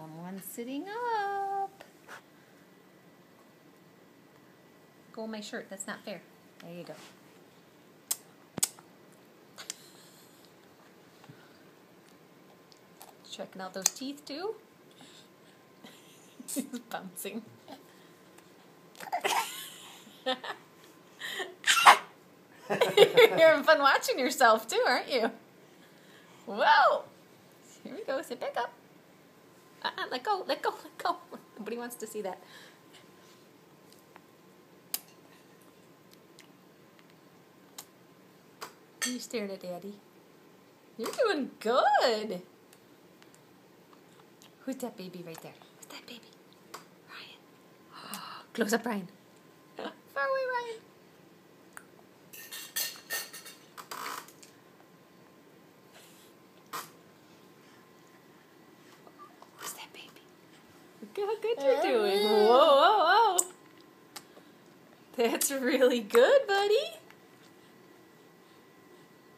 Someone's sitting up. Go in my shirt. That's not fair. There you go. Checking out those teeth too. He's bouncing. You're having fun watching yourself too, aren't you? Whoa! Here we go. Sit back up. Let go. Let go. Let go. Nobody wants to see that. You stared at Daddy. You're doing good. Who's that baby right there? Who's that baby? Ryan. Close up, Ryan. Far away, Ryan. Who's that baby? Look how good you're doing. Whoa, whoa, whoa. That's really good, buddy.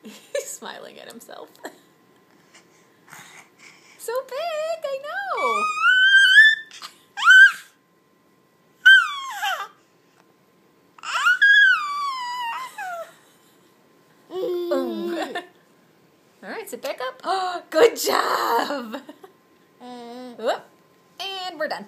He's smiling at himself. So big, I know. All right, sit back up. Oh, good job. And we're done.